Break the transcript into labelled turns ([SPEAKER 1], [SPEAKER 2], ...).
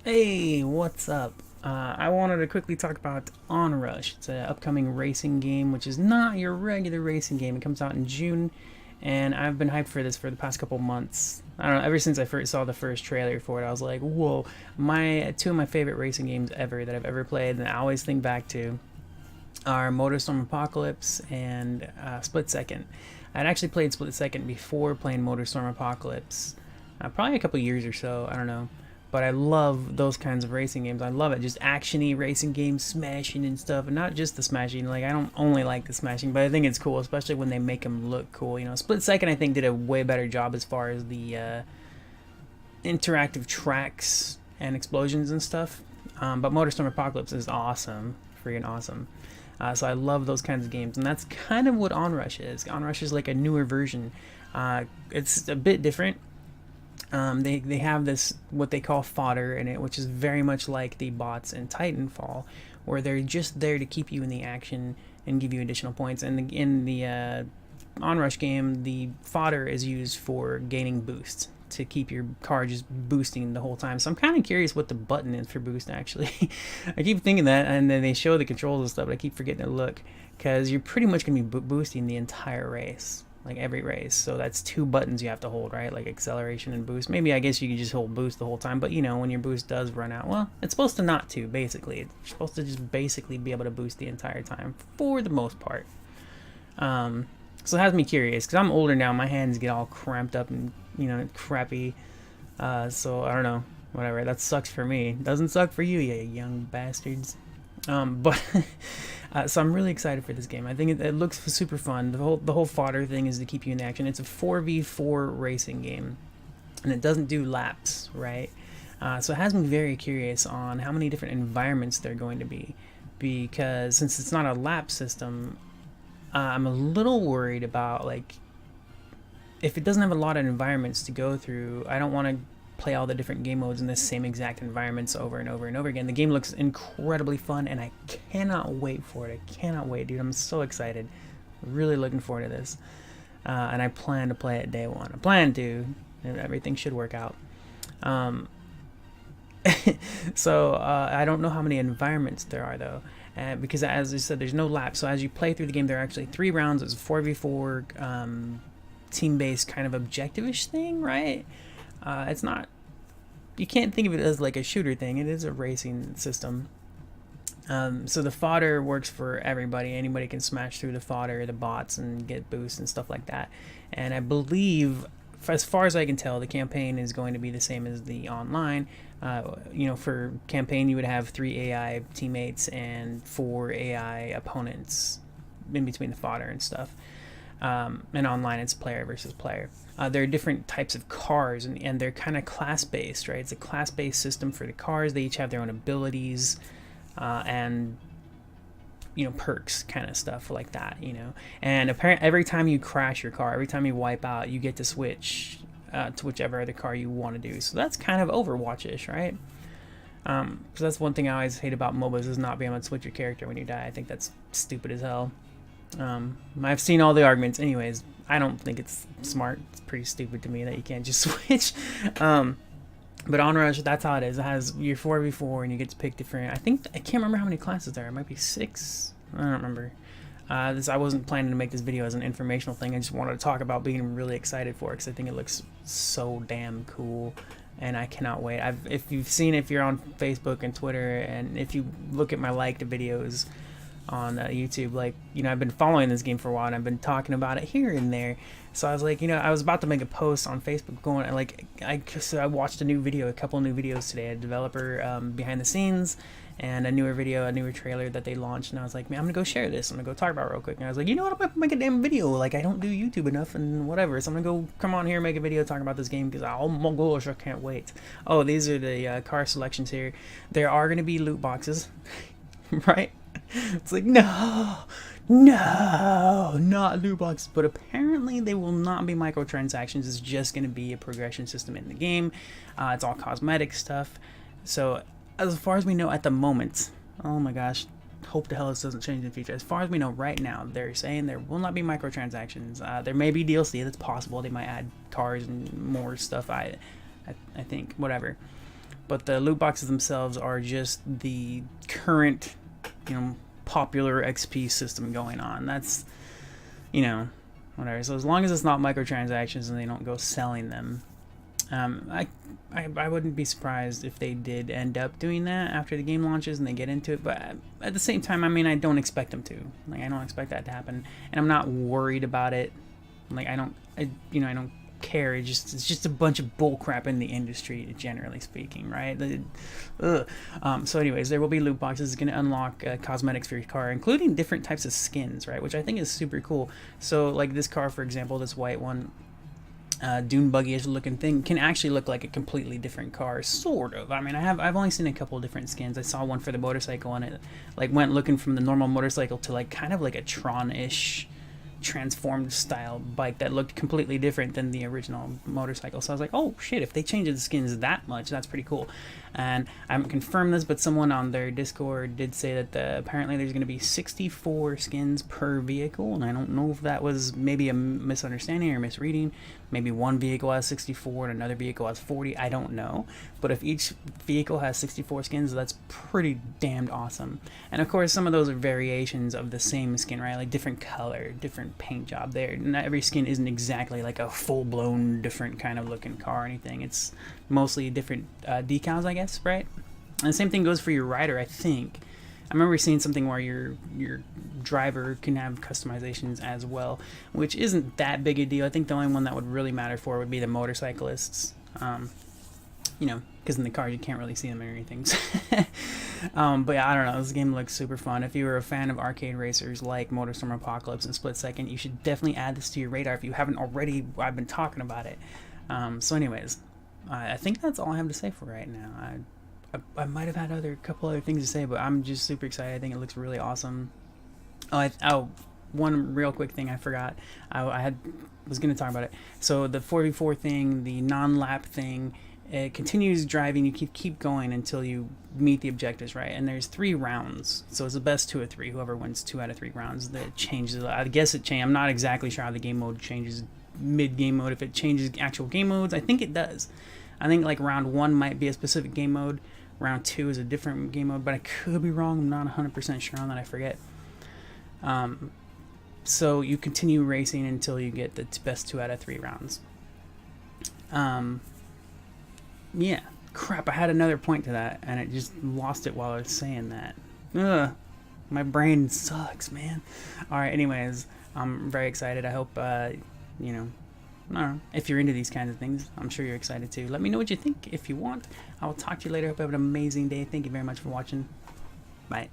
[SPEAKER 1] Hey, what's up? I wanted to quickly talk about Onrush. It's an upcoming racing game, which is not your regular racing game. It comes out in June, and I've been hyped for this for the past couple months. I don't know, ever since I first saw the first trailer for it, I was like, whoa, two of my favorite racing games ever that I've ever played, and I always think back to are Motorstorm Apocalypse and Split Second. I'd actually played Split Second before playing Motorstorm Apocalypse, probably a couple years or so, I don't know. But I love those kinds of racing games. I love it, just actiony racing games, smashing and stuff, and not just the smashing. Like I don't only like the smashing, but I think it's cool, especially when they make them look cool. You know, Split Second I think did a way better job as far as the interactive tracks and explosions and stuff. But Motorstorm Apocalypse is awesome, freaking awesome. So I love those kinds of games, and that's kind of what Onrush is. Onrush is like a newer version. It's a bit different. They have this what they call fodder in it, which is very much like the bots in Titanfall, where they're just there to keep you in the action and give you additional points. And in the Onrush game, the fodder is used for gaining boosts to keep your car just boosting the whole time. So I'm kind of curious what the button is for boost actually. I keep thinking that, and then they show the controls and stuff, but I keep forgetting to look because you're pretty much going to be boosting the entire race, like every race. So that's two buttons you have to hold, right? Like acceleration and boost. Maybe I guess you could just hold boost the whole time, but you know, when your boost does run out, well, it's supposed to not to, basically. You're supposed to just basically be able to boost the entire time for the most part. So it has me curious because I'm older now. My hands get all cramped up and crappy. So I don't know. Whatever. That sucks for me. Doesn't suck for you, you young bastards. But so I'm really excited for this game. I think it looks super fun. The whole fodder thing is to keep you in action. It's a 4v4 racing game, and it doesn't do laps, right? So it has me very curious on how many different environments there are going to be, because since it's not a lap system, I'm a little worried about, like, if it doesn't have a lot of environments to go through, I don't want to play all the different game modes in the same exact environments over and over and over again. The game looks incredibly fun, and I cannot wait for it. I cannot wait, dude. I'm so excited. Really looking forward to this. And I plan to play it day one. I plan to. Everything should work out. Um, so I don't know how many environments there are, though. Because as I said, there's no lap. So as you play through the game, there are actually 3 rounds. It's a 4v4 team-based kind of objective-ish thing, right? It's not, you can't think of it as like a shooter thing. It is a racing system. So the fodder works for everybody. Anybody can smash through the fodder, the bots, and get boosts and stuff like that. And I believe, as far as I can tell, the campaign is going to be the same as the online. For campaign, you would have 3 AI teammates and 4 AI opponents in between the fodder and stuff. And online, it's player versus player. There are different types of cars, and they're kind of class-based, right? It's a class-based system for the cars. They each have their own abilities and perks, kind of stuff like that. And apparently, every time you crash your car, every time you wipe out, you get to switch to whichever other car you want to do. So that's kind of Overwatch-ish, right? So that's one thing I always hate about MOBAs, is not being able to switch your character when you die. I think that's stupid as hell. I've seen all the arguments. Anyways, I don't think it's smart. It's pretty stupid to me that you can't just switch. But Onrush, that's how it is. It has your 4v4, and you get to pick different. I can't remember how many classes there are. It might be 6. I don't remember. I wasn't planning to make this video as an informational thing. I just wanted to talk about being really excited for it because I think it looks so damn cool, and I cannot wait. If you've seen it, if you're on Facebook and Twitter, and if you look at my liked videos on YouTube, like, I've been following this game for a while, and I've been talking about it here and there. So I was like, I was about to make a post on Facebook going, like, I watched a couple new videos today, a developer behind the scenes, and a newer trailer that they launched, and I was like, man, I'm gonna go share this. I'm gonna go talk about it real quick. And I was like, you know what, I'm gonna make a damn video. Like, I don't do YouTube enough and whatever, so I'm gonna go come on here and make a video talking about this game because, oh my gosh, I can't wait. Oh, these are the car selections here. There are gonna be loot boxes, right? It's like, no, not loot boxes. But apparently they will not be microtransactions. It's just going to be a progression system in the game. It's all cosmetic stuff. So as far as we know at the moment, oh my gosh, hope to hell this doesn't change in the future. As far as we know right now, they're saying there will not be microtransactions. There may be DLC, that's possible. They might add cars and more stuff, I think, whatever. but the loot boxes themselves are just the current, popular XP system going on. That's, whatever. So as long as it's not microtransactions and they don't go selling them, I wouldn't be surprised if they did end up doing that after the game launches and they get into it. But at the same time, I don't expect them to. Like, I don't expect that to happen, and I'm not worried about it. Like, I don't care. It's just a bunch of bullcrap in the industry, generally speaking, right? So anyways, there will be loot boxes. It's going to unlock cosmetics for your car, including different types of skins, right? Which I think is super cool. So like this car, for example, this white one, dune buggy-ish looking thing, can actually look like a completely different car, sort of. I mean, I've only seen a couple different skins. I saw one for the motorcycle, and it like went looking from the normal motorcycle to like kind of like a Tron-ish transformed style bike that looked completely different than the original motorcycle. So I was like, oh shit, if they change the skins that much, that's pretty cool. And I haven't confirmed this, but someone on their Discord did say that apparently there's going to be 64 skins per vehicle, and I don't know if that was maybe a misunderstanding or misreading. Maybe one vehicle has 64 and another vehicle has 40. I don't know. But if each vehicle has 64 skins, that's pretty damned awesome. And of course, some of those are variations of the same skin, right? Like different color, different paint job there. Not every skin isn't exactly like a full-blown different kind of looking car or anything. It's mostly different decals, I guess, right? And the same thing goes for your rider, I think. I remember seeing something where your driver can have customizations as well, which isn't that big a deal. I think the only one that would really matter for would be the motorcyclists, because in the cars you can't really see them or anything. But yeah, I don't know. This game looks super fun. If you were a fan of arcade racers like Motorstorm Apocalypse and Split, you should definitely add this to your radar if you haven't already. I've been talking about it. So anyways, I think that's all I have to say for right now. I might have had a couple other things to say, but I'm just super excited. I think it looks really awesome. One real quick thing I forgot. I was going to talk about it. So the 4v4 thing, the non-lap thing, it continues driving. You keep going until you meet the objectives, right? And there's 3 rounds, so it's the best 2 of 3. Whoever wins 2 out of 3 rounds, that changes. I guess it changes. I'm not exactly sure how the game mode changes mid-game mode. If it changes actual game modes, I think it does. I think like round 1 might be a specific game mode. Round 2 is a different game mode, but I could be wrong. I'm not 100% sure on that. I forget. So you continue racing until you get the best 2 out of 3 rounds. Yeah. Crap, I had another point to that, and I just lost it while I was saying that. Ugh. My brain sucks, man. Alright, anyways, I'm very excited. I hope, I don't know, if you're into these kinds of things, I'm sure you're excited too. Let me know what you think if you want. I will talk to you later. Hope you have an amazing day. Thank you very much for watching. Bye.